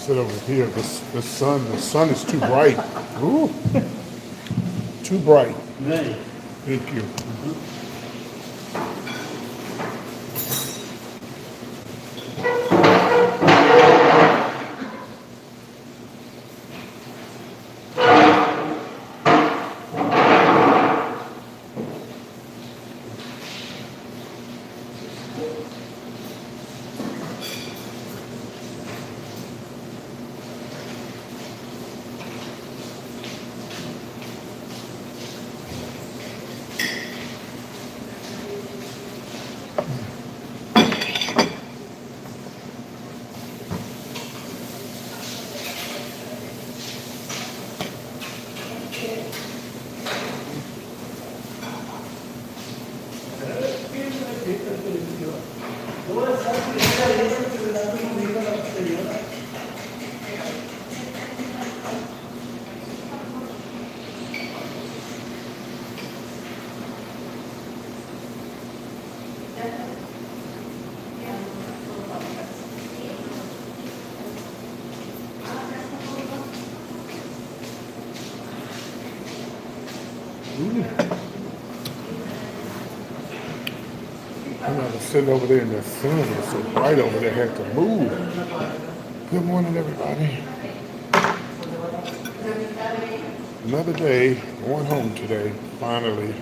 sit over here. The sun is too bright. Ooh, too bright. Right. Thank you. And I was sitting over there in the sun. It's so bright over there. Had to move. Good morning, everybody. Another day. Going home today. Finally.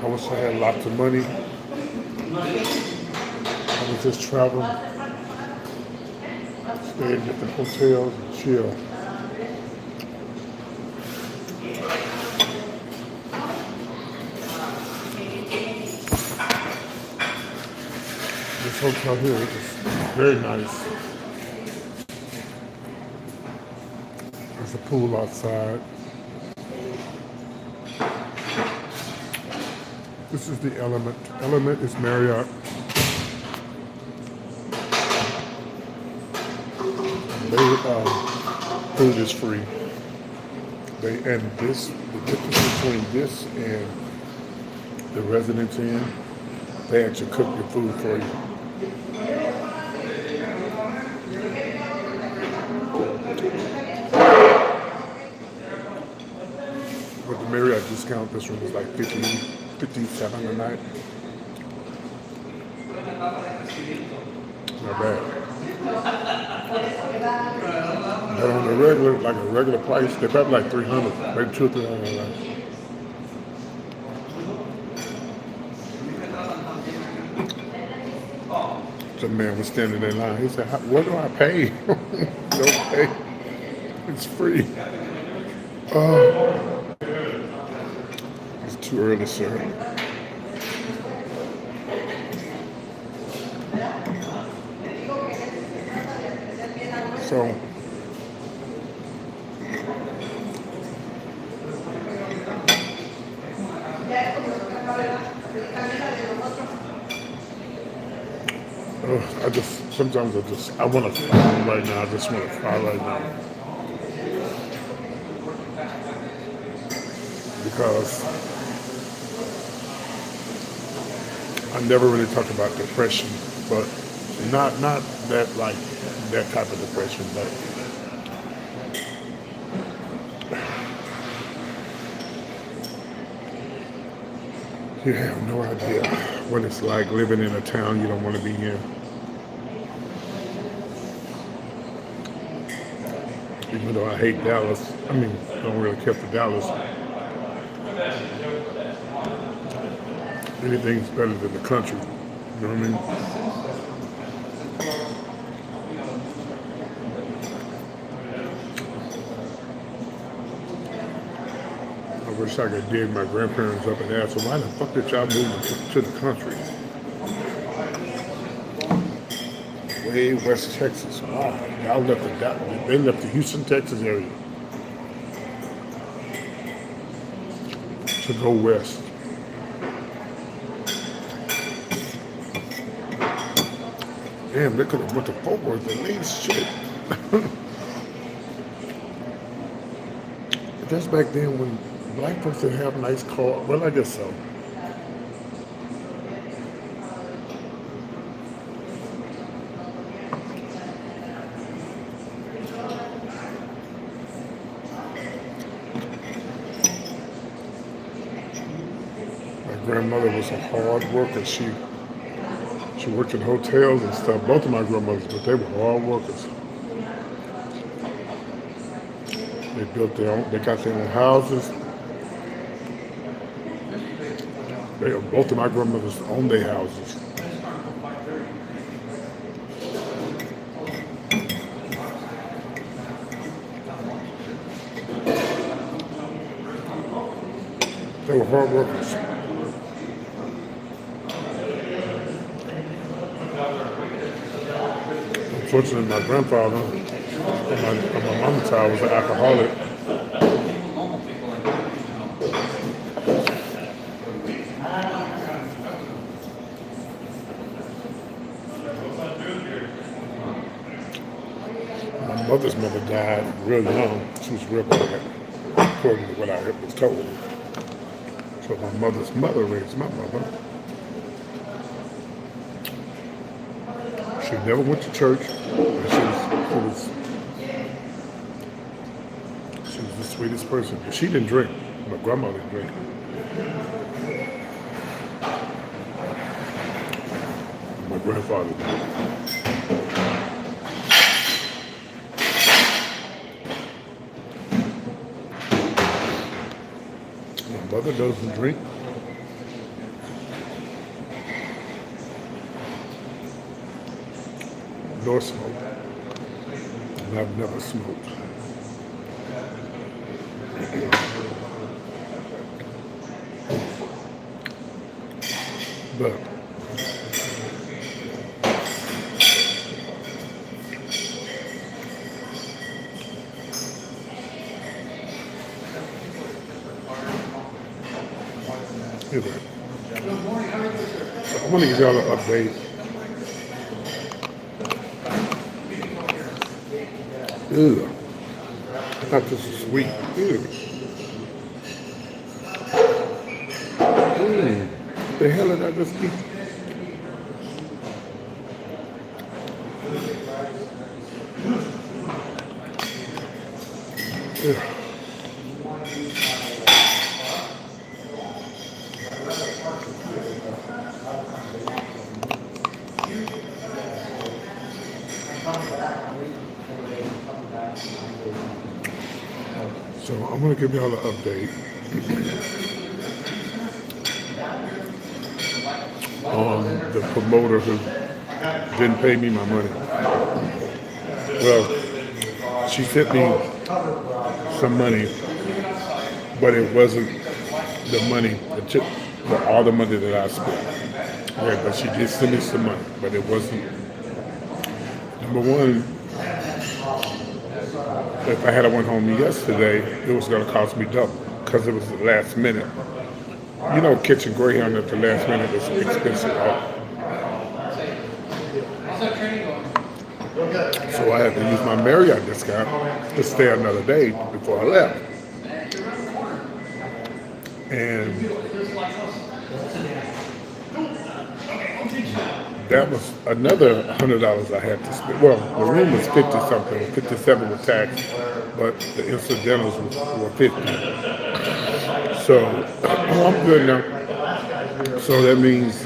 I wish I had lots of money. I would just travel, stay in different hotels and chill. This hotel here is very nice. There's a pool outside. This is the Element. Element is Marriott. Food is free. The difference between this and the Residence Inn, they actually cook your food for you. With the Marriott discount, this room is like 57 a night. Not bad. But on the regular price, they're probably like 300, maybe 2 or 300 less. Some man was standing in line. He said, "What do I pay?" Don't pay. It's free. It's too early, sir. So, I want to fly right now. I just want to fly right now. Because I never really talk about depression, but not that like that type of depression, but You have no idea what it's like living in a town you don't want to be in. Even though I hate Dallas, I mean, I don't really care for Dallas. Anything's better than the country. You know what I mean? I wish I could dig my grandparents up and ask them, why the fuck did y'all move to the country? Way West Texas. Wow, y'all left they left the Houston, Texas area to go west. Damn, they could have went to Fort Worth at least. Shit. But that's back then when black folks didn't have nice cars. Well, I guess so. My grandmother was a hard worker. She worked in hotels and stuff. Both of my grandmothers, but they were hard workers. They built their own. They got their own houses. Both of my grandmothers owned their houses. They were hard workers. Unfortunately, my grandfather on my mom's side was an alcoholic. My mother's mother died real young. She was real bad, according to what I was told. So my mother's mother raised my mother. She never went to church. She was the sweetest person. She didn't drink. My grandma didn't drink. My grandfather did. My mother doesn't drink. Nor smoke. And I've never smoked. But anyway, so I want to give y'all an update. Ew. I thought this was sweet. Ew. The hell did I just eat? Ew. So I'm going to give y'all an update on the promoter who didn't pay me my money. Well, she sent me some money, but it wasn't the money, all the money that I spent. Yeah, but she did send me some money, but it wasn't. Number one, if I had went home yesterday, it was going to cost me double because it was the last minute. You know, catching Greyhound at the last minute is expensive. So I had to use my Marriott discount to stay another day before I left. And that was another $100 I had to spend. Well, the room was 50-something, 57 with tax, but the incidentals were 50. So I'm good now. So that means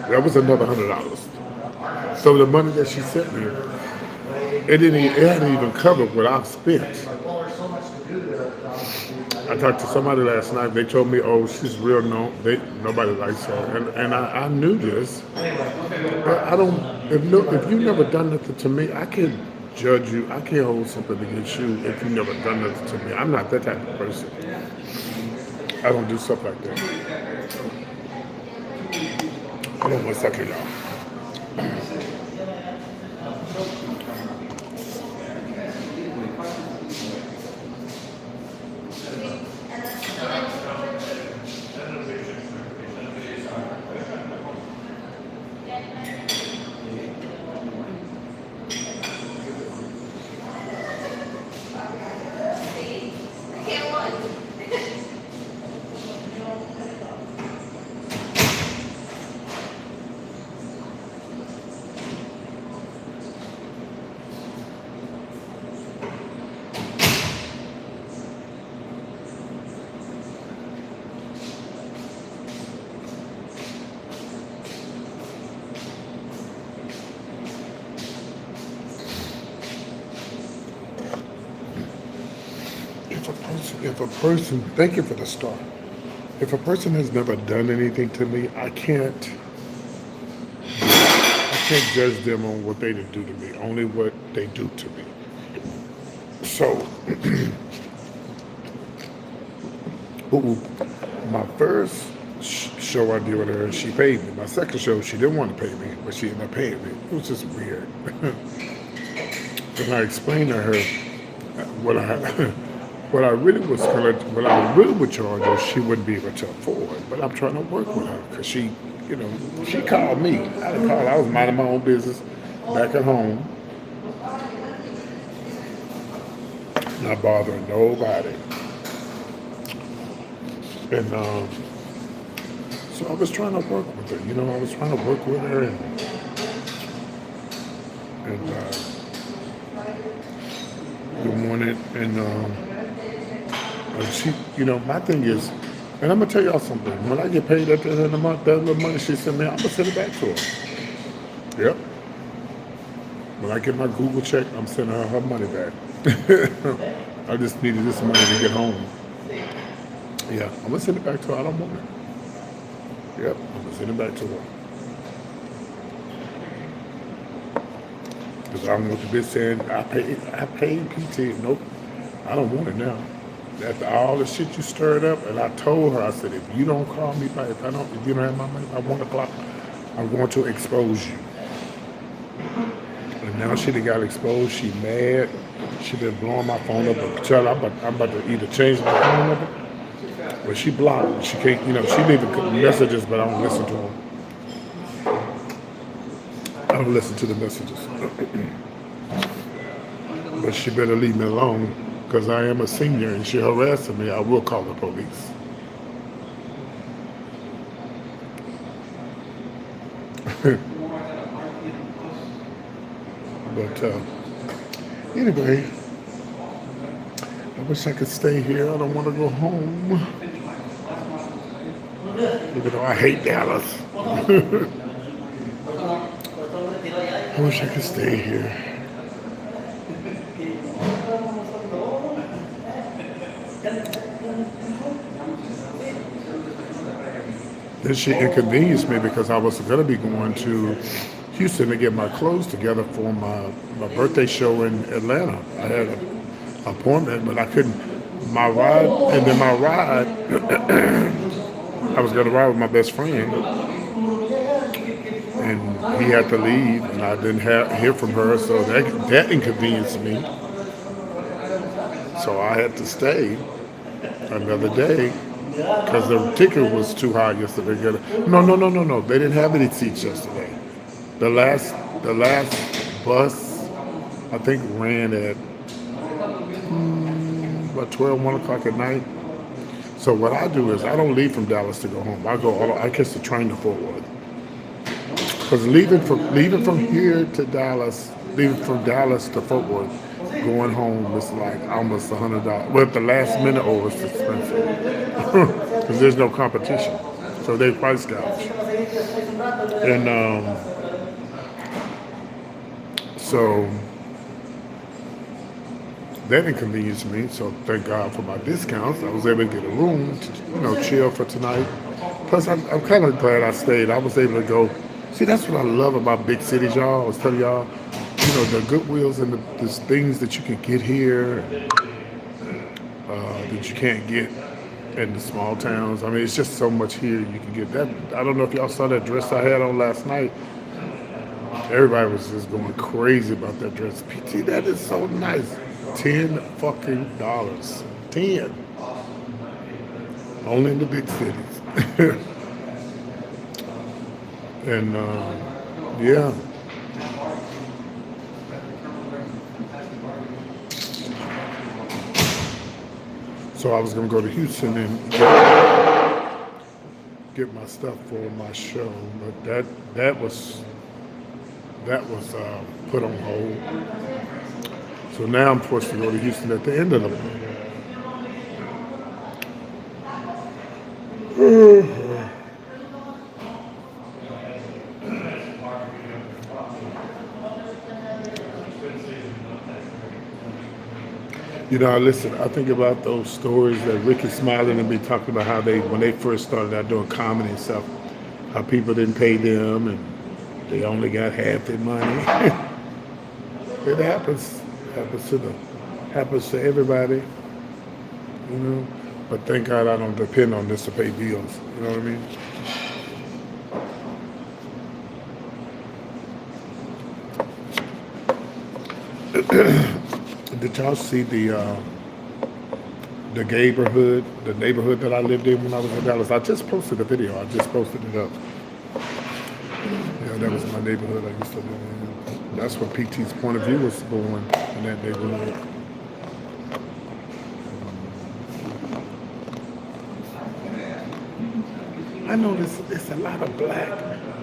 that was another $100. So the money that she sent me, it hadn't even covered what I've spent. I talked to somebody last night. They told me, "Oh, she's real known. Nobody likes her," and I knew this, but I don't. If no, if you never done nothing to me, I can't judge you. I can't hold something against you if you never done nothing to me. I'm not that type of person. I don't do stuff like that. Hold on one second, y'all. Thank you for the star. If a person has never done anything to me, I can't judge them on what they did do to me. Only what they do to me. So, ooh, my first show I did with her, she paid me. My second show, she didn't want to pay me, but she ended up paying me. It was just weird. And I explained to her what I what I really would charge her, she wouldn't be able to afford. But I'm trying to work with her because she called me. I didn't call. I was minding my own business back at home, not bothering nobody. And so I was trying to work with her. I was trying to work with her and good morning. And she, my thing is, and I'm gonna tell y'all something. When I get paid at the end of the month, that little money she sent me, I'm gonna send it back to her. Yep. When I get my Google check, I'm sending her money back. I just needed this money to get home. Yeah, I'm gonna send it back to her. I don't want it. Yep, I'm gonna send it back to her. Because I don't want the bitch saying I paid PT. Nope, I don't want it now. After all the shit you stirred up, and I told her, I said, if you don't call me back, if you don't have my money by 1 o'clock, I'm going to expose you. And now she done got exposed. She mad. She been blowing my phone up. I'm about to either change my phone number, but she blocked. She can't. She leaving messages, but I don't listen to them. I don't listen to the messages. But she better leave me alone. Because I am a senior and she harassing me, I will call the police. But anyway, I wish I could stay here. I don't want to go home. Even though I hate Dallas. I wish I could stay here. Then she inconvenienced me because I was going to be going to Houston to get my clothes together for my birthday show in Atlanta. I had an appointment, but I couldn't. My ride, I was going to ride with my best friend, and he had to leave, and I didn't hear from her, so that inconvenienced me. So I had to stay another day. Because the ticket was too high yesterday. No. They didn't have any seats yesterday. The last bus, I think, ran at about 1 o'clock at night. So what I do is I don't leave from Dallas to go home. I catch the train to Fort Worth. Because leaving from here to Dallas, leaving from Dallas to Fort Worth, going home is like almost $100. Well, at the last minute, it's expensive because there's no competition. So they price gouge. And so that inconvenienced me. So thank God for my discounts. I was able to get a room to, chill for tonight. Plus, I'm kind of glad I stayed. I was able to go. See, that's what I love about big cities, y'all. I was telling y'all, the Goodwills and the things that you can get here that you can't get in the small towns. I mean, it's just so much here you can get. That I don't know if y'all saw that dress I had on last night. Everybody was just going crazy about that dress. PT, that is so nice. $10 fucking. 10. Only in the big cities. And yeah. So I was gonna go to Houston and get my stuff for my show, but that was put on hold. So now I'm forced to go to Houston at the end of the month. Listen, I think about those stories that Ricky Smiley and me talked about how when they first started out doing comedy and stuff, how people didn't pay them and they only got half their money. It happens to everybody, But thank God I don't depend on this to pay bills. You know what I mean? Did y'all see the neighborhood that I lived in when I was in Dallas? I just posted a video. I just posted it up. Yeah, that was my neighborhood I used to live in. That's where PT's Point of View was born, in that neighborhood. I noticed there's a lot of black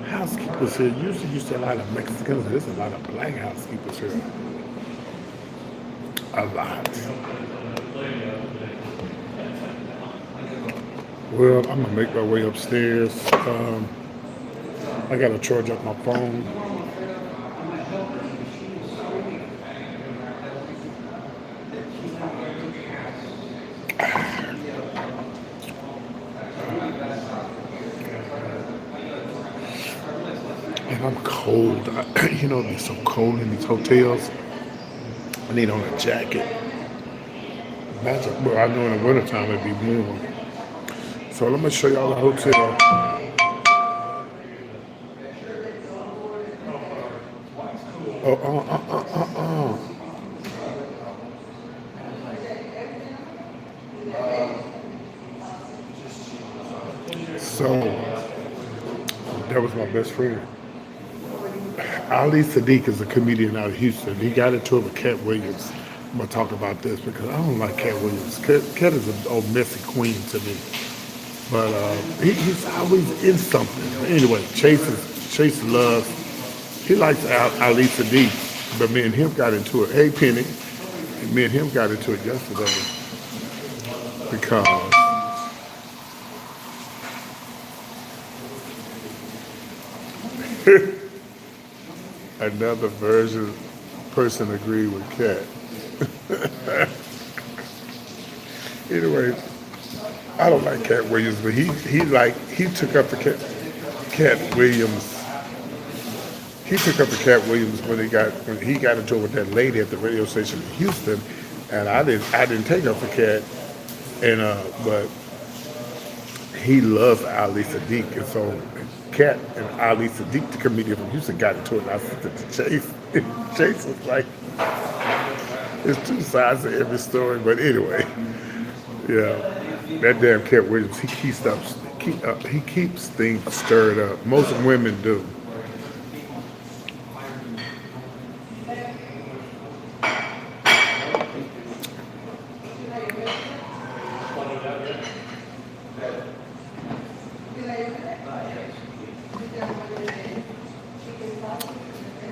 housekeepers here. Usually you see a lot of Mexicans. There's a lot of black housekeepers here. A lot. Well, I'm gonna make my way upstairs. I gotta charge up my phone. And I'm cold. It's so cold in these hotels. I need on a jacket. Well, I know in the wintertime it'd be warm. So let me show y'all the hotel. So that was my best friend. Ali Sadiq is a comedian out of Houston. He got into it with Cat Williams. I'm gonna talk about this because I don't like Cat Williams. Cat is an old messy queen to me, but he's always in something. Anyway, Chase loves. He likes Ali Sadiq, but me and him got into it. Hey Penny, me and him got into it yesterday because another person agreed with Cat. Anyway, I don't like Cat Williams, but he took up the Cat Williams. He took up the Cat Williams when he got into it with that lady at the radio station in Houston, and I didn't take up the Cat, and but he loves Ali Sadiq, and so Cat and Ali Sadiq, the comedian from Houston, got into it. And I said to Chase, Chase was like, there's two sides to every story, but anyway, yeah, that damn Cat Williams, he keeps things stirred up. Most women do.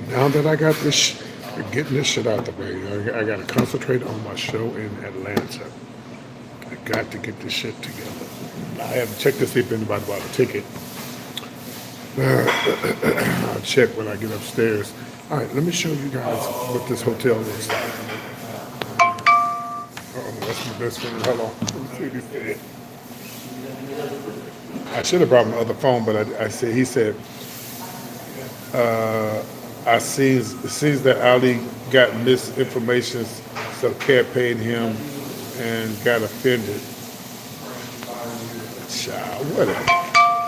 Now that I got getting this shit out the way, I got to concentrate on my show in Atlanta. I got to get this shit together. I haven't checked to see if anybody bought a ticket. I'll check when I get upstairs. All right, let me show you guys what this hotel looks like. Oh, that's my best friend. Hold on. Let me see what he said. I should have brought my other phone, but he said, it seems that Ali got misinformation, so Cat paid him and got offended. Child, whatever.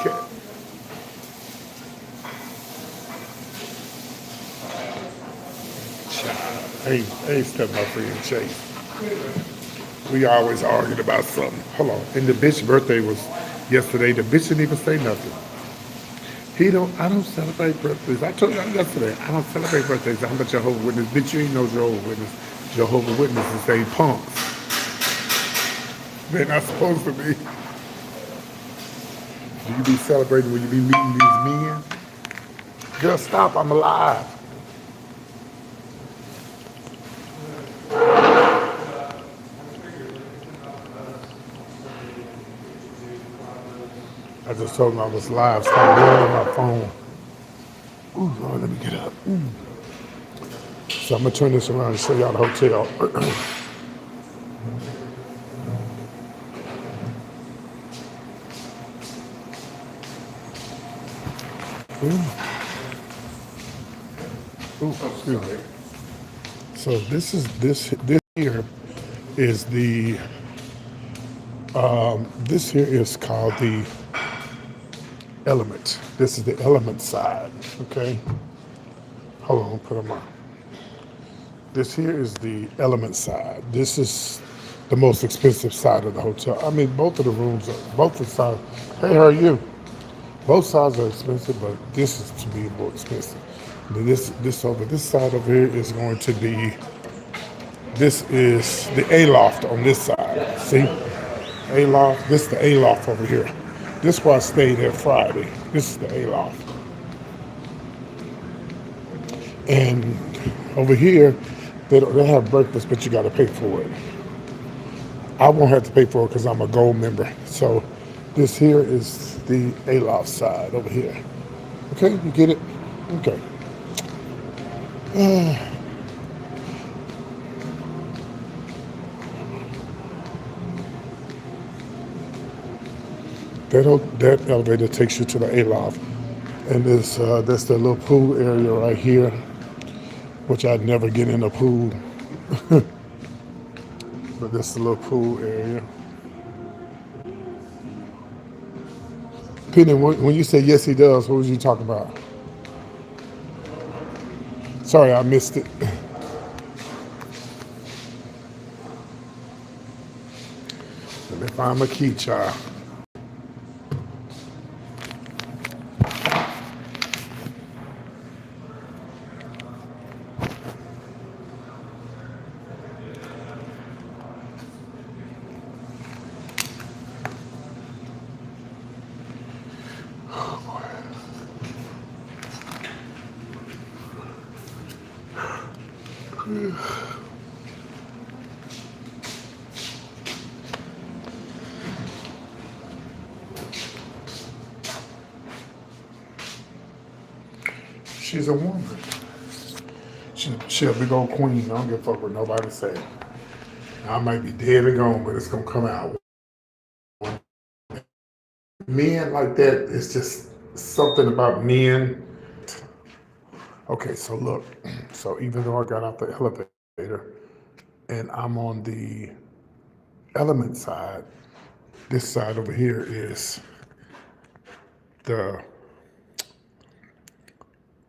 Cat. Child, I ain't stepped my friend Chase. We always arguing about something. Hold on. And the bitch's birthday was yesterday. The bitch didn't even say nothing. I don't celebrate birthdays. I told y'all yesterday, I don't celebrate birthdays. I'm a Jehovah's Witness. Bitch, you ain't no Jehovah's Witness. Jehovah's Witnesses ain't punks. They're not supposed to be. Do you be celebrating when you be meeting these men? Girl, stop, I'm alive. I just told him I was live. Stop blowing my phone. Ooh, Lord, let me get up. So I'm gonna turn this around and show y'all the hotel. Ooh, excuse me. So this here is the this here is called the element. This is the element side. Okay. Hold on, put them on. This here is the element side. This is the most expensive side of the hotel. I mean, both of the rooms, both the sides. Hey, how are you? Both sides are expensive, but this is to be more expensive. This side over here is going to be. This is the A loft on this side. See, A loft. This is the A loft over here. This is where I stayed there Friday. This is the A loft. And over here, they have breakfast, but you got to pay for it. I won't have to pay for it because I'm a gold member. So this here is the A loft side over here. Okay, you get it? Okay. That elevator takes you to the A loft, and that's the little pool area right here, which I'd never get in a pool, but that's the little pool area. Penny, when you say yes, he does, what was you talking about? Sorry, I missed it. Let me find my key, child. She's a woman. She a big old queen. I don't give a fuck what nobody say. I might be dead and gone, but it's gonna come out. Men like that, it's just something about men. Okay, so look. So even though I got out the elevator and I'm on the element side, this side over here is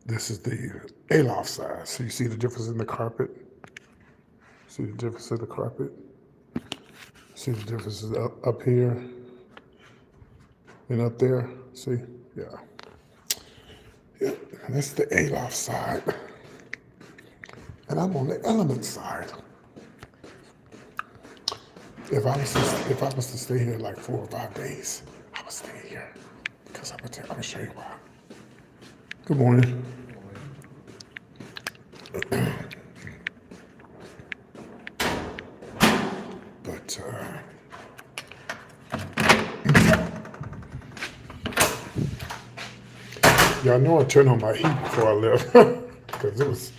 this is the aloft side. So you see the difference in the carpet? See the difference in the carpet? See the differences up here and up there? See? Yeah. Yeah, that's the aloft side. And I'm on the element side. If I was to stay here like 4 or 5 days, I would stay here. Because I'm gonna show you why. Good morning. But Y'all know I turned on my heat before I left because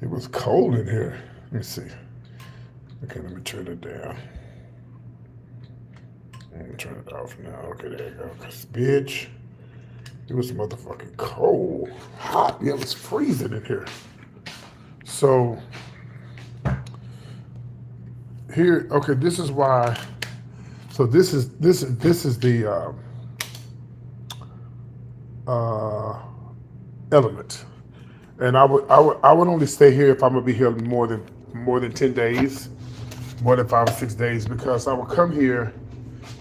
it was cold in here. Let me see. Okay, let me turn it down. Let me turn it off now. Okay, there you go. Cause bitch, it was motherfucking cold, hot. Yeah, it was freezing in here. So here, okay, this is why. So this is the element, and I would only stay here if I'm gonna be here more than 10 days, more than 5 or 6 days, because I would come here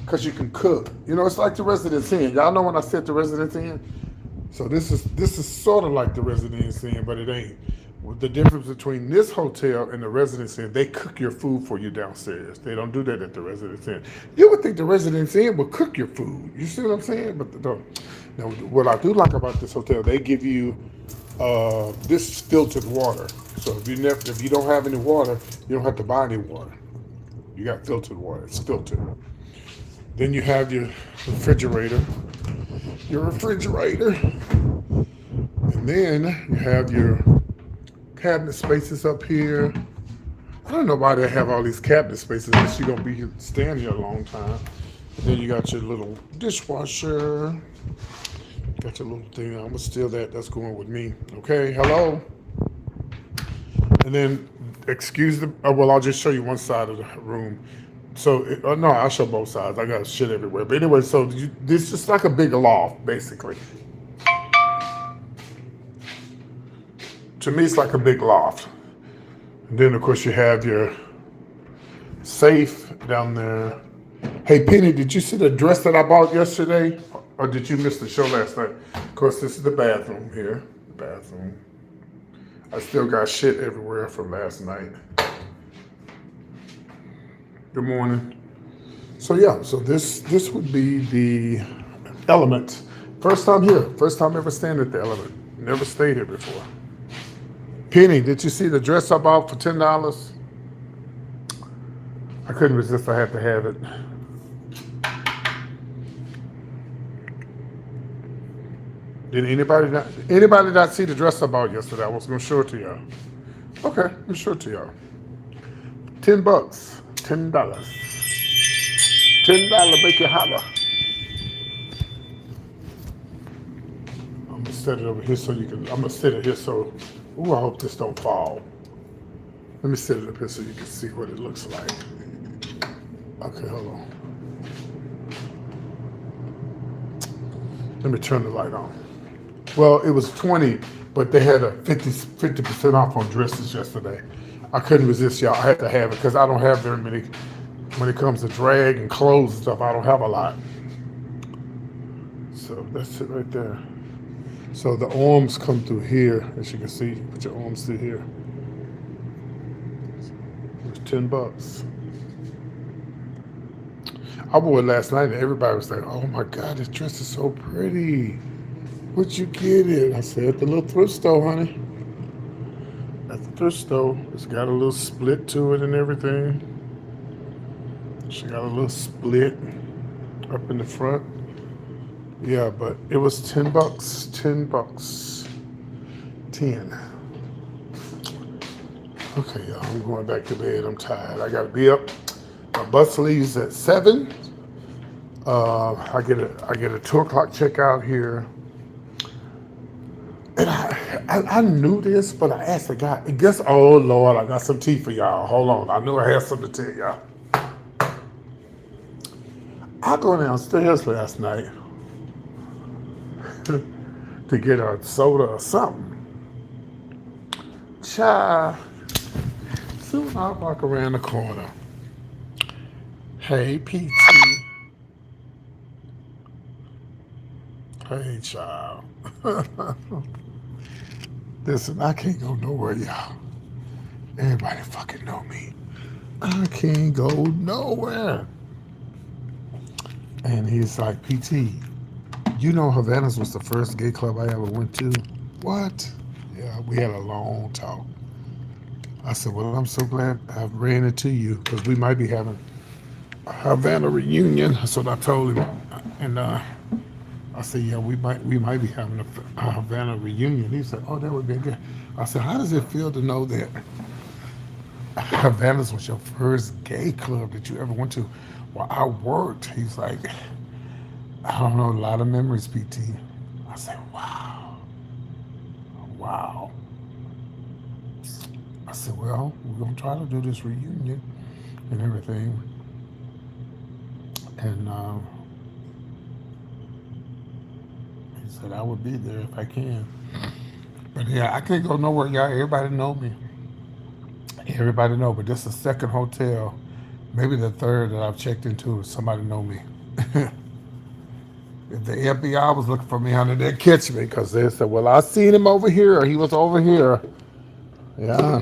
because you can cook. You know, it's like the Residence Inn. Y'all know when I said the Residence Inn. So this is sort of like the Residence Inn, but it ain't. The difference between this hotel and the Residence Inn, they cook your food for you downstairs. They don't do that at the Residence Inn. You would think the Residence Inn would cook your food. You see what I'm saying? But they don't. Now, what I do like about this hotel, they give you this filtered water. So if you don't have any water, you don't have to buy any water. You got filtered water. It's filtered. Then you have your refrigerator. And then you have your cabinet spaces up here. I don't know why they have all these cabinet spaces unless you're gonna be staying here a long time. And then you got your little dishwasher. Got your little thing. I'm gonna steal that. That's going with me. Okay, hello. And then well, I'll just show you one side of the room. So no, I'll show both sides. I got shit everywhere. But anyway, so this is like a big loft, basically. To me, it's like a big loft. And then, of course, you have your safe down there. Hey, Penny, did you see the dress that I bought yesterday? Or did you miss the show last night? Of course, this is the bathroom here. The bathroom. I still got shit everywhere from last night. Good morning. So yeah, so this would be the Element. First time here. First time ever staying at the Element. Never stayed here before. Penny, did you see the dress I bought for $10? I couldn't resist. I had to have it. Did anybody not see the dress I bought yesterday? I was gonna show it to y'all. Okay, let me show it to y'all. $10. $10. $10 make you holler. I'm gonna set it over here so you can. I'm gonna set it here so. Ooh, I hope this don't fall. Let me set it up here so you can see what it looks like. Okay, hold on. Let me turn the light on. Well, it was 20, but they had a 50% off on dresses yesterday. I couldn't resist, y'all. I had to have it because I don't have very many. When it comes to drag and clothes and stuff, I don't have a lot. So that's it right there. So the arms come through here, as you can see. Put your arms through here. It's $10. I wore it last night and everybody was like, "Oh my God, this dress is so pretty. Where'd you get it?" I said, "At the little thrift store, honey. At the thrift store. It's got a little split to it and everything. She got a little split up in the front. Yeah, but it was $10. $10. 10. Okay, y'all, I'm going back to bed. I'm tired. I gotta be up. My bus leaves at 7. I get a 2:00 checkout here. And I knew this, but I asked the guy. I guess, oh Lord, I got some tea for y'all. Hold on. I knew I had something to tell y'all. I go downstairs last night to get a soda or something. Child, soon I walk around the corner. Hey, PT. Hey, child. Listen, I can't go nowhere, y'all. Everybody fucking know me. I can't go nowhere. And he's like, PT, you know Havana's was the first gay club I ever went to? What? Yeah, we had a long talk. I said, well, I'm so glad I ran into you because we might be having a Havana reunion. That's what I told him. And I I said, yeah, we might be having a Havana reunion. He said, oh, that would be good. I said, how does it feel to know that Havana's was your first gay club that you ever went to? Well, I worked. He's like, I don't know, a lot of memories, PT. I said, wow, wow. I said, well, we're gonna try to do this reunion and everything, and he said I would be there if I can. But yeah, I can't go nowhere, y'all. Everybody know me. Everybody know, but this is the second hotel, maybe the third that I've checked into. Somebody know me. If the FBI was looking for me, honey, they'd catch me because they said, "Well, I seen him over here. He was over here." Yeah,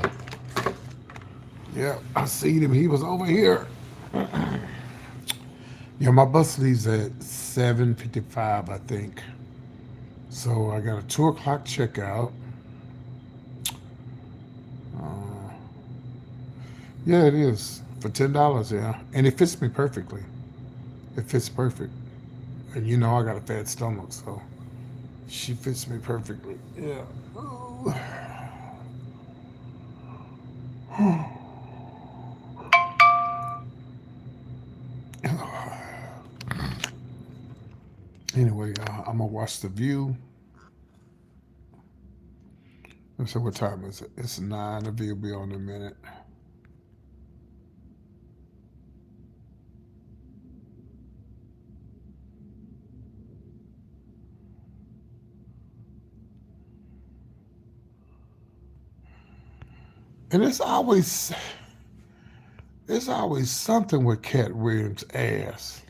yeah, I seen him. He was over here. Yeah, my bus leaves at 7:55, I think. So I got a 2 o'clock checkout. Uh, yeah, it is for $10. Yeah, and it fits me perfectly. It fits perfect. And you know I got a fat stomach, so she fits me perfectly. Yeah. Oh. Anyway, I'm gonna watch the view. Let's see what time is it. It's 9. The view will be on in a minute. And it's always something with Cat Williams' ass.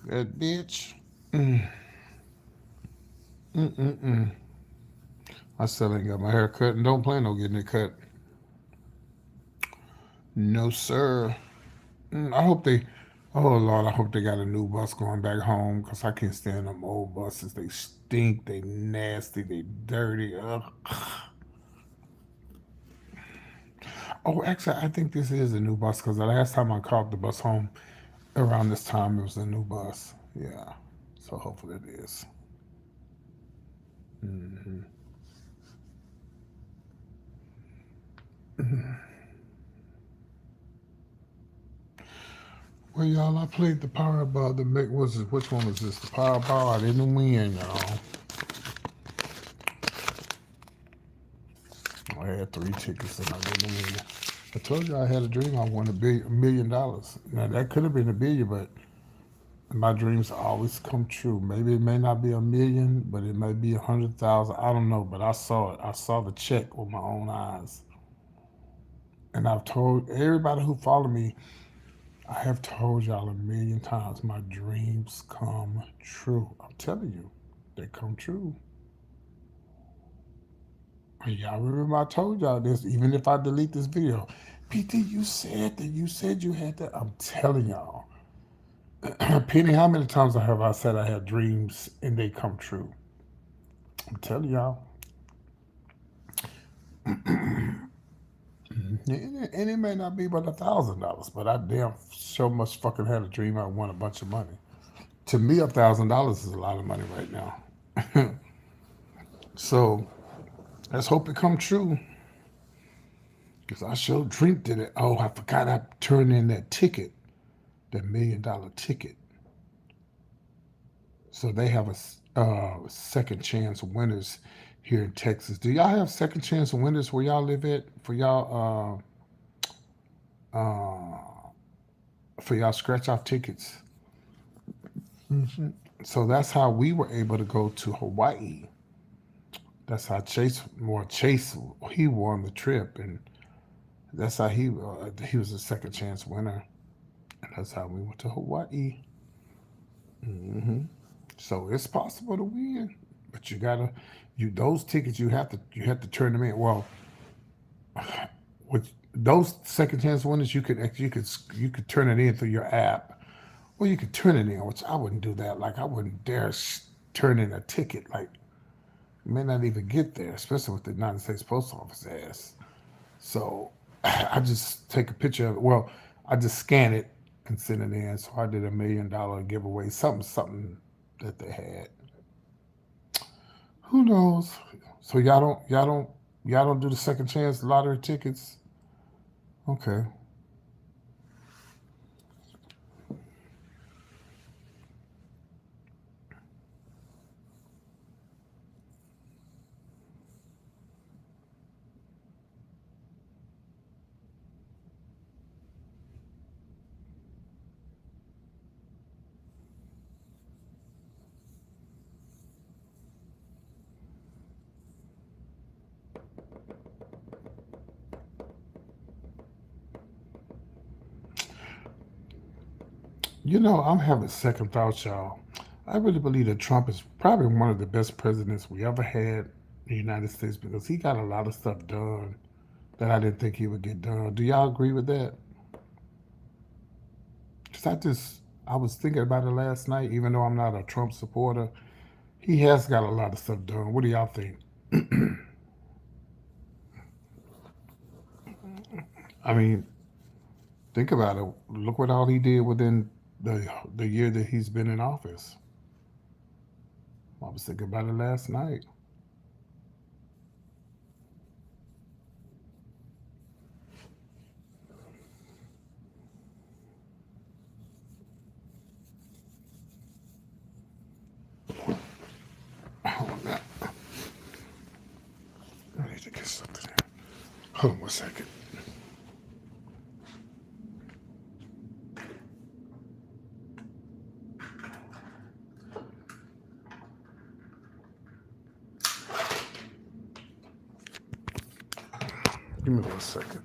That bitch. Mm, mm. I still ain't got my hair cut and don't plan on getting it cut. No, sir. I hope they. Oh Lord, I hope they got a new bus going back home because I can't stand them old buses. They stink. They nasty. They dirty. Ugh. Oh, actually, I think this is a new bus because the last time I caught the bus home around this time, it was a new bus. Yeah. So hopefully it is. Mm-hmm. Well, y'all, I played the Powerball. Which one was this? The Powerball. I didn't win, y'all. I had 3 tickets and I didn't win. I told you I had a dream I won $1 million. Now that could have been a billion, but my dreams always come true. Maybe it may not be a million, but it may be 100,000. I don't know, but I saw it. I saw the check with my own eyes, and I've told everybody who follow me. I have told y'all a million times. My dreams come true. I'm telling you, they come true. And y'all remember I told y'all this. Even if I delete this video, PT, you said that. You said you had that. I'm telling y'all. Penny, how many times have I said I had dreams and they come true? I'm telling y'all. And it may not be but $1,000, but I damn sure much fucking had a dream I won a bunch of money. To me, $1,000 is a lot of money right now. So let's hope it come true. Cause I sure dreamed it. Oh, I forgot I turned in that ticket, that $1 million ticket. So they have a second chance winners here in Texas. Do y'all have second chance winners where y'all live at uh, for y'all scratch off tickets? Hmm. So that's how we were able to go to Hawaii. That's how Chase he won the trip, and that's how he was a second chance winner. And that's how we went to Hawaii. Hmm. So it's possible to win, but you gotta you those tickets you have to turn them in. Well, with those second chance winners, you could turn it in through your app, or you could turn it in, which I wouldn't do that. Like I wouldn't dare turn in a ticket. Like you may not even get there, especially with the United States Post Office ass. So I just take a picture of it. Well, I just scan it and send it in. So I did $1 million giveaway, something, something. that they had. Who knows? So y'all don't do the second chance lottery tickets. Okay. I'm having second thoughts, y'all. I really believe that Trump is probably one of the best presidents we ever had in the United States because he got a lot of stuff done that I didn't think he would get done. Do y'all agree with that? Because I was thinking about it last night, even though I'm not a Trump supporter. He has got a lot of stuff done. What do y'all think? I mean, think about it. Look what all he did within the year that he's been in office. I was thinking about it last night. Oh, man. I need to get something. Hold on one second. Give me 1 second.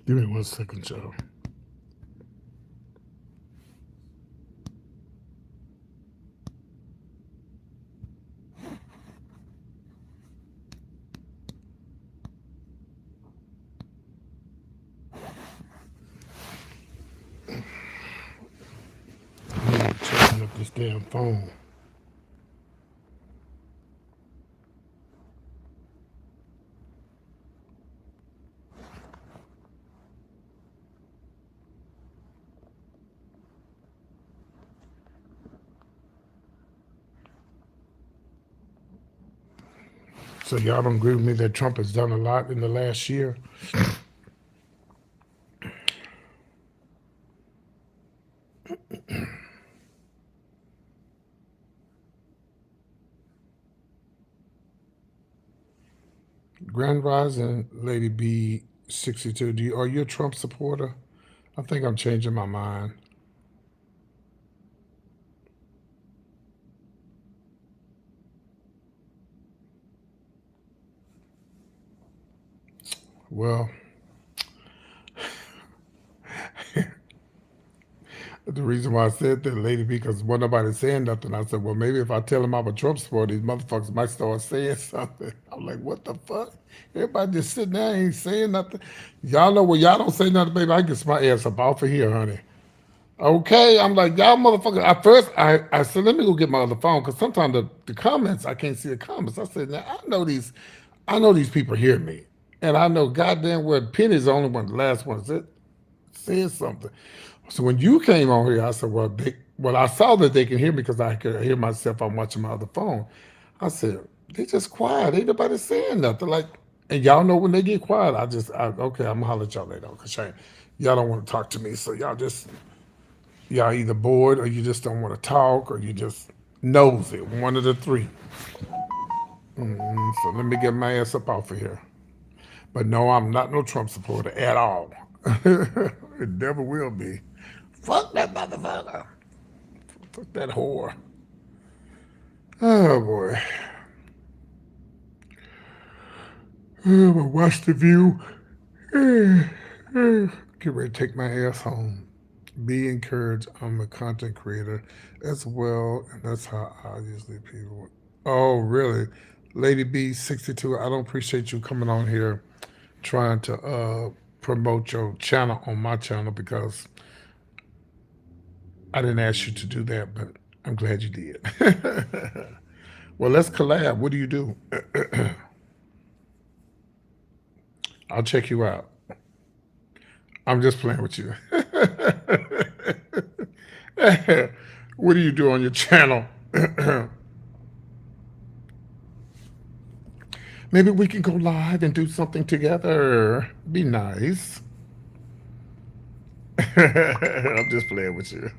Give me 1 second, Joe. I need to charge up this damn phone. So y'all don't agree with me that Trump has done a lot in the last year? Grand Rising, Lady B62. Are you a Trump supporter? I think I'm changing my mind. Well, the reason why I said that, Lady B, because wasn't nobody saying nothing. I said, well, maybe if I tell them I'm a Trump supporter, these motherfuckers might start saying something. I'm like, what the fuck? Everybody just sitting there ain't saying nothing. Y'all know when y'all don't say nothing, baby, I get my ass up off of here, honey. Okay, I'm like, y'all motherfuckers. At first, I said, let me go get my other phone because sometimes the comments, I can't see the comments. I said, now I know these people hear me. And I know goddamn well Penny's the only one, the last one that said something. So when you came on here, I said, well, I saw that they can hear me because I could hear myself. I'm watching my other phone. I said, they just quiet. Ain't nobody saying nothing. Like, and y'all know when they get quiet, okay, I'm gonna holler at y'all later. Cause y'all don't want to talk to me. So y'all either bored or you just don't want to talk or you just nosy. One of the three. So let me get my ass up off of here. But no, I'm not no Trump supporter at all. It never will be. Fuck that motherfucker. Fuck that whore. Oh boy. I'm gonna watch the view. Get ready to take my ass home. Be encouraged. I'm a content creator as well, and that's how I usually people. Oh, really? Lady B62, I don't appreciate you coming on here trying to promote your channel on my channel because I didn't ask you to do that, but I'm glad you did. Well, let's collab. What do you do? I'll check you out. I'm just playing with you. What do you do on your channel? Maybe we can go live and do something together. Be nice. I'm just playing with you.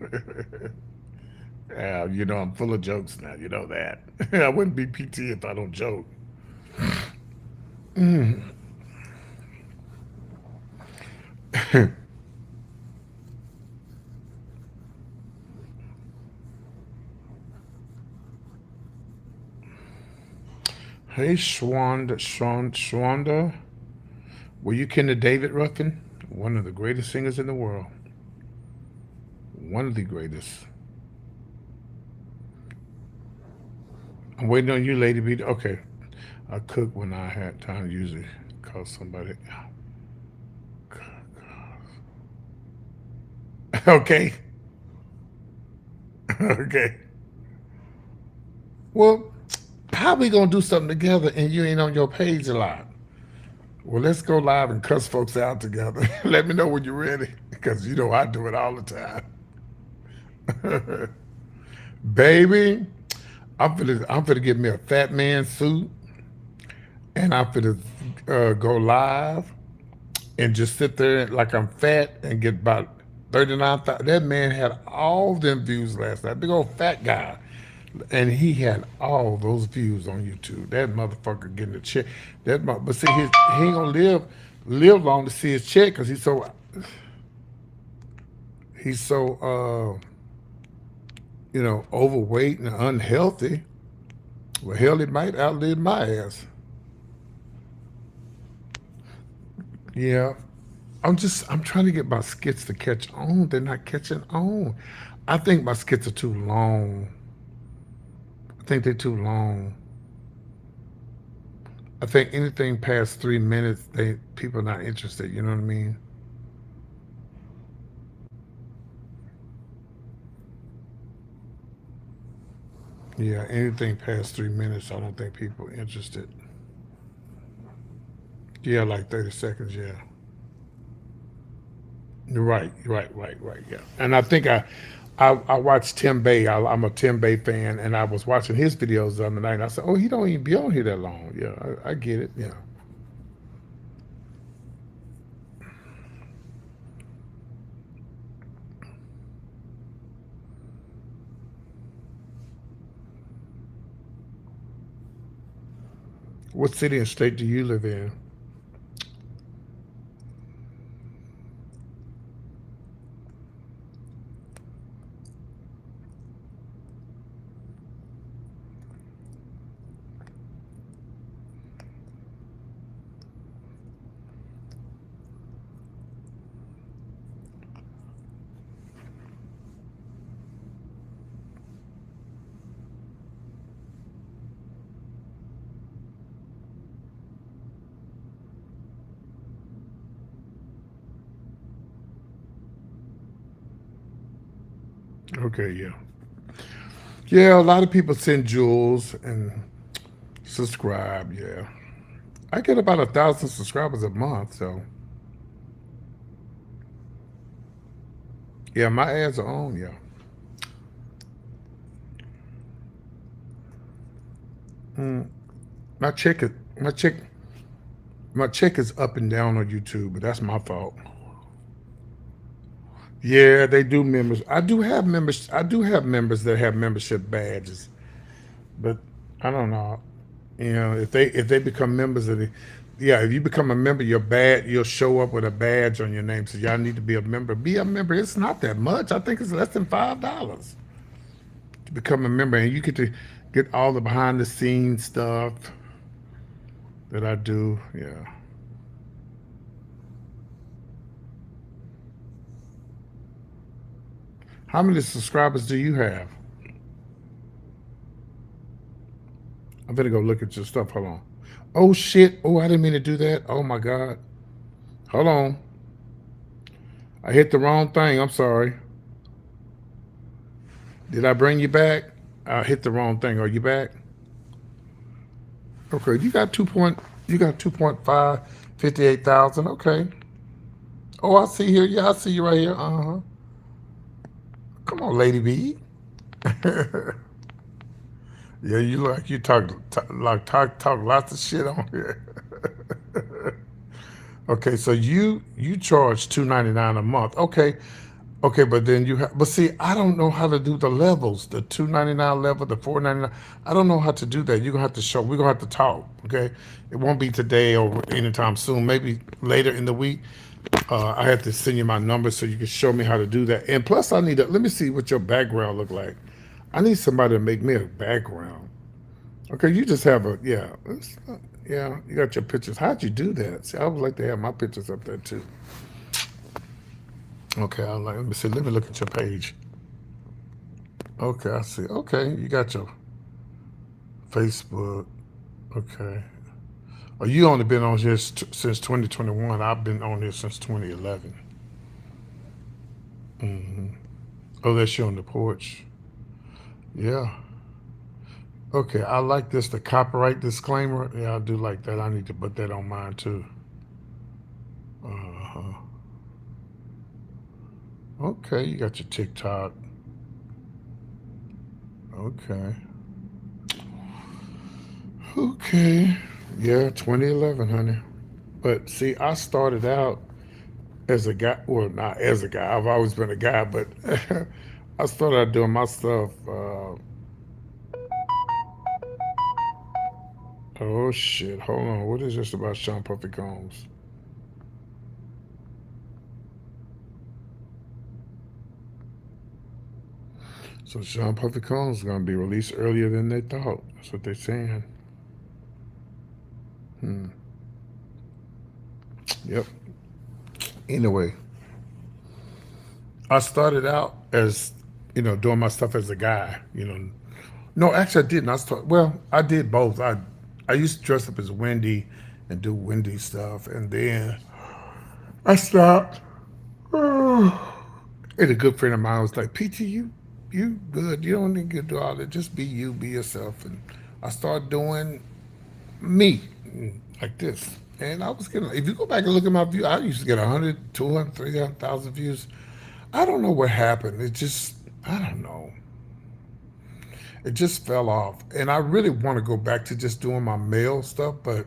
You know, I'm full of jokes now. You know that. I wouldn't be PT if I don't joke. Hey, Shwanda. Were you kin to David Ruffin? One of the greatest singers in the world. One of the greatest. I'm waiting on you, Lady B. Okay. I cook when I had time, usually call somebody. Okay. Okay. Well, how we gonna do something together and you ain't on your page a lot? Well, let's go live and cuss folks out together. Let me know when you're ready, because you know I do it all the time. Baby, I'm finna get me a fat man suit, and I'm finna go live and just sit there like I'm fat and get about 39,000. That man had all them views last night. Big old fat guy. And he had all those views on YouTube. That motherfucker getting a check. But see, he ain't gonna live long to see his check because he's so overweight and unhealthy. Well, hell, he might outlive my ass. Yeah, I'm trying to get my skits to catch on. They're not catching on. I think my skits are too long. I think they're too long. I think anything past 3 minutes, they people are not interested. You know what I mean? Yeah, anything past 3 minutes, I don't think people are interested. Yeah, like 30 seconds. Yeah, right. Yeah, and I think I watched Tim Bay. I'm a Tim Bay fan, and I was watching his videos the other night. And I said, "Oh, he don't even be on here that long." Yeah, I get it. Yeah. What city and state do you live in? Okay, yeah, yeah. A lot of people send jewels and subscribe. Yeah, I get about 1,000 subscribers a month. So yeah, my ads are on. Yeah. Mm, my check is my check my check is up and down on YouTube, but that's my fault. Yeah, they do members. I do have members. I do have members that have membership badges, but I don't know. If they become members of the, yeah, if you become a member, you'll show up with a badge on your name. So y'all need to be a member. Be a member. It's not that much. I think it's less than $5 to become a member, and you get to get all the behind the scenes stuff that I do. Yeah. How many subscribers do you have? I'm gonna go look at your stuff. Hold on. Oh shit. Oh, I didn't mean to do that. Oh my god. Hold on. I hit the wrong thing. I'm sorry. Did I bring you back? I hit the wrong thing. Are you back? Okay. You got 2.5, 58,000. Okay. Oh, I see here. Yeah, I see you right here. Uh-huh. Come on, Lady B. Yeah, you look like you talk lots of shit on here. Okay, so you charge $2.99 a month. Okay, okay, but then you have. But see, I don't know how to do the levels. The $2.99 level, the $4.99. I don't know how to do that. You're gonna have to show. We're gonna have to talk. Okay, it won't be today or anytime soon. Maybe later in the week. I have to send you my number so you can show me how to do that. And plus, I need to let me see what your background look like. I need somebody to make me a background. Okay, you just have a yeah, yeah. You got your pictures. How'd you do that? See, I would like to have my pictures up there too. Okay, I like. Let me see. Let me look at your page. Okay, I see. Okay, you got your Facebook. Okay. Oh, you only been on here since 2021. I've been on here since 2011. Oh, that's you on the porch. Yeah. Okay, I like this. The copyright disclaimer. Yeah, I do like that. I need to put that on mine too. Uh-huh. Okay, you got your TikTok. Okay. Okay. Yeah, 2011, honey. But see, I started out as a guy. Well, not as a guy. I've always been a guy, but I started out doing my stuff. Oh shit! Hold on. What is this about Sean Puffy Combs? So Sean Puffy Combs is gonna be released earlier than they thought. That's what they're saying. Hmm. Yep. Anyway, I started out as doing my stuff as a guy. No, actually I didn't. I did both. I used to dress up as Wendy and do Wendy stuff, and then I stopped. And a good friend of mine was like, "PT, you good. You don't need to do all that. Just be you, be yourself." And I started doing me like this. And I was getting, if you go back and look at my view, I used to get 100, 200, 300,000 views. I don't know what happened. I don't know. It just fell off. And I really want to go back to just doing my male stuff, but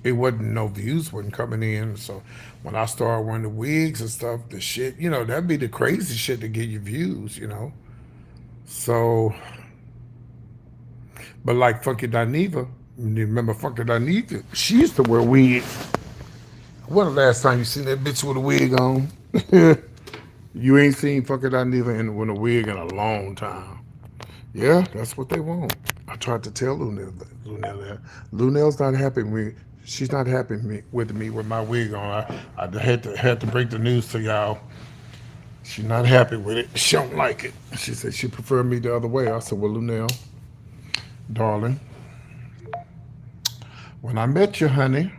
it wasn't, no views wasn't coming in. So when I started wearing the wigs and stuff, the shit, that'd be the crazy shit to get you views. So, but like Funky Dineva, you remember Funky Dineva? She used to wear wigs. When the last time you seen that bitch with a wig on? You ain't seen Funky Dineva with a wig in a long time. Yeah, that's what they want. I tried to tell Lunel that. Lunel's not happy with me. She's not happy with me with my wig on. I had to break the news to y'all. She's not happy with it. She don't like it. She said she preferred me the other way. I said, well, Lunel, darling, when I met you, honey,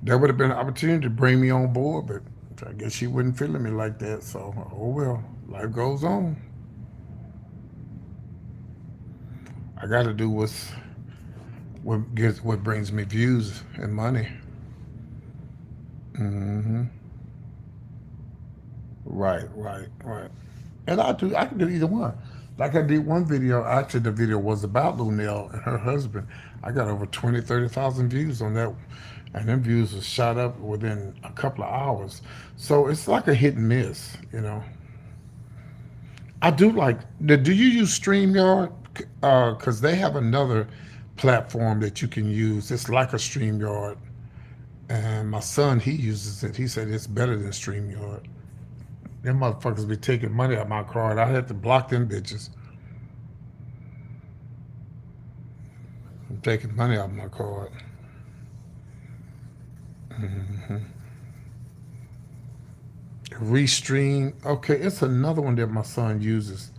there would have been an opportunity to bring me on board, but I guess she wasn't feeling me like that. So, oh well, life goes on. I got to do what brings me views and money. Hmm. Right, right, right. And I can do either one. Like I did one video, actually the video was about Lunel and her husband. I got over 20, 30,000 views on that. And them views were shot up within a couple of hours. So it's like a hit and miss. I do like, do you use StreamYard? Because they have another platform that you can use. It's like a StreamYard. And my son, he uses it. He said it's better than StreamYard. Them motherfuckers be taking money out my card. I had to block them bitches. I'm taking money out my card. Restream. Okay, it's another one that my son uses.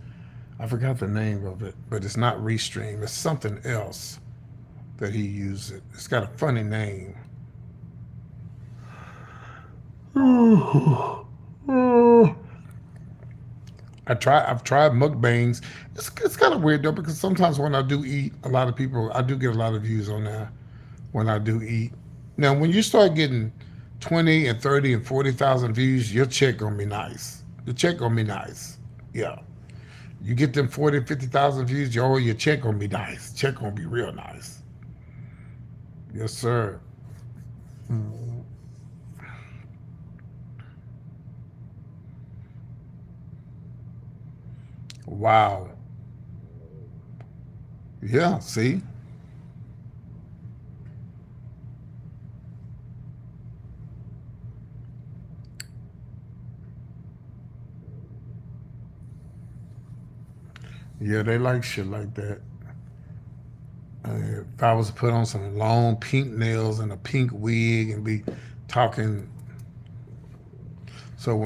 I forgot the name of it, but it's not Restream. It's something else that he uses. It's got a funny name. I've tried mukbangs. It's kind of weird though because sometimes when I do eat, a lot of people I do get a lot of views on there when I do eat. Now when you start getting 20 and 30 and 40,000 views, your check gonna be nice. Your check gonna be nice. Yeah. You get them 40, 50,000 views, your check gonna be nice. Check gonna be real nice. Yes, sir. Wow. Yeah, see? Yeah, they like shit like that. If I was to put on some long pink nails and a pink wig and be talking, so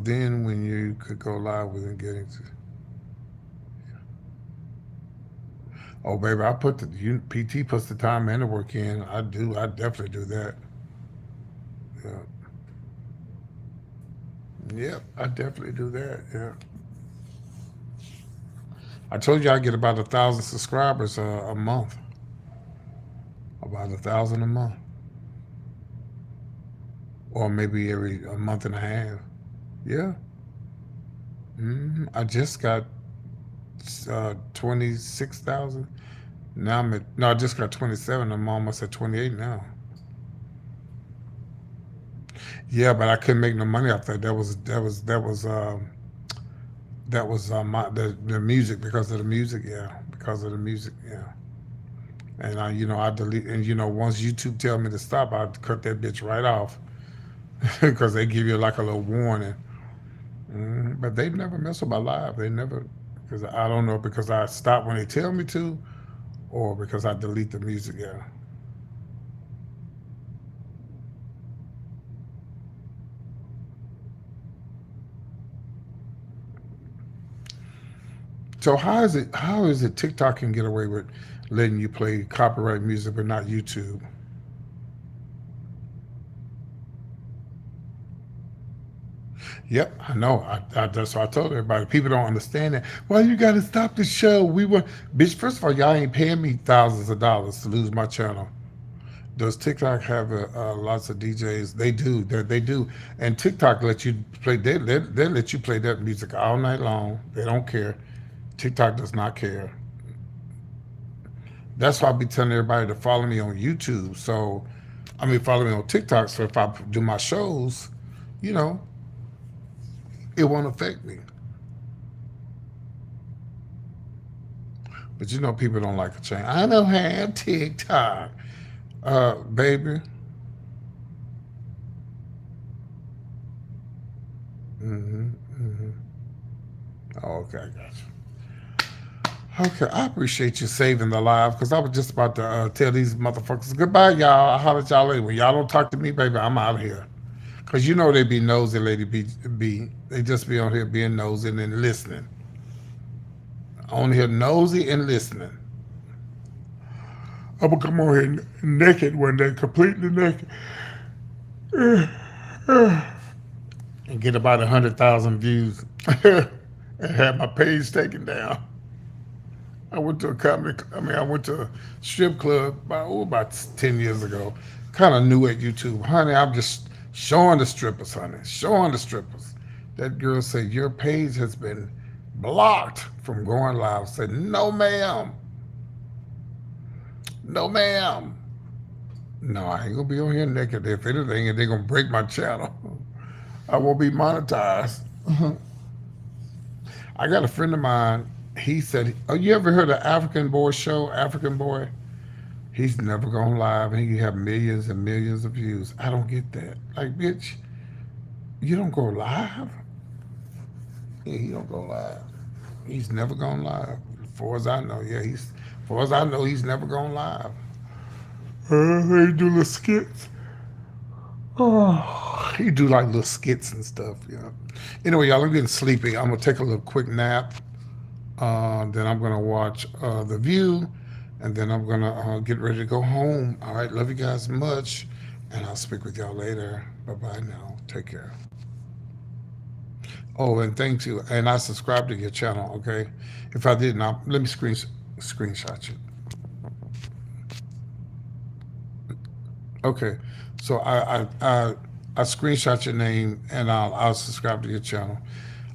then when you could go live within getting to, oh baby, I put the PT puts the time and the work in. I definitely do that. Yeah, yep, I definitely do that. Yeah, I told you I get about 1,000 subscribers a month, about 1,000 a month, or maybe every a month and a half. Yeah, I just got 26,000. Now I'm at no, I just got 27. I'm almost at 28 now. Yeah, but I couldn't make no money off that. That was my the music because of the music. Yeah, because of the music. Yeah, and I delete and once YouTube tell me to stop, I cut that bitch right off because they give you like a little warning. But they never mess with my live. They never because I don't know because I stop when they tell me to or because I delete the music. Yeah. So how is it TikTok can get away with letting you play copyright music but not YouTube? Yep, I know. That's what I told everybody. People don't understand that. Well, you got to stop the show. We were, bitch. First of all, y'all ain't paying me thousands of dollars to lose my channel. Does TikTok have lots of DJs? They do. They do. And TikTok let you play. They let you play that music all night long. They don't care. TikTok does not care. That's why I be telling everybody to follow me on YouTube. So, I mean, follow me on TikTok. So if I do my shows, you know, it won't affect me. But people don't like a change. I don't have TikTok, baby. hmm hmm Oh, okay, I got you. Okay, I appreciate you saving the live because I was just about to tell these motherfuckers goodbye, y'all. I'll holler at y'all later. When y'all don't talk to me, baby, I'm out of here. Because they be nosy, lady. They just be on here being nosy and listening. On here nosy and listening. I'm gonna come on here naked one day, completely naked, and get about 100,000 views, and have my page taken down. I went to a comedy. I mean, I went to a strip club about 10 years ago. Kind of new at YouTube, honey. I'm just showing the strippers, honey, showing the strippers. That girl said your page has been blocked from going live. I said no, ma'am, no, ma'am. No, I ain't gonna be on here naked. If anything, and they're gonna break my channel. I won't be monetized. I got a friend of mine. He said, "Oh, you ever heard of African Boy show? African Boy? He's never gone live, and he have millions and millions of views. I don't get that. Like, bitch, you don't go live? Yeah, he don't go live. He's never gone live. As far as I know, yeah, as far as I know, he's never gone live. They do the skits. Oh, he do like little skits and stuff, you know. Anyway, y'all, I'm getting sleepy. I'm gonna take a little quick nap. Then I'm gonna watch The View, and then I'm gonna get ready to go home. All right, love you guys much, and I'll speak with y'all later. Bye bye now. Take care. Oh, and thank you. And I subscribe to your channel. Okay, if I didn't, let me screenshot you. Okay, so I screenshot your name and I'll subscribe to your channel.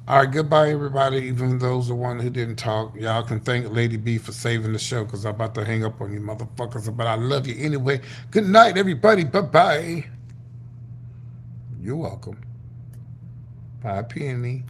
All right, goodbye everybody. Even those the one who didn't talk, y'all can thank Lady B for saving the show because I'm about to hang up on you motherfuckers. But I love you anyway. Good night, everybody. Bye bye. You're welcome. Bye, Penny.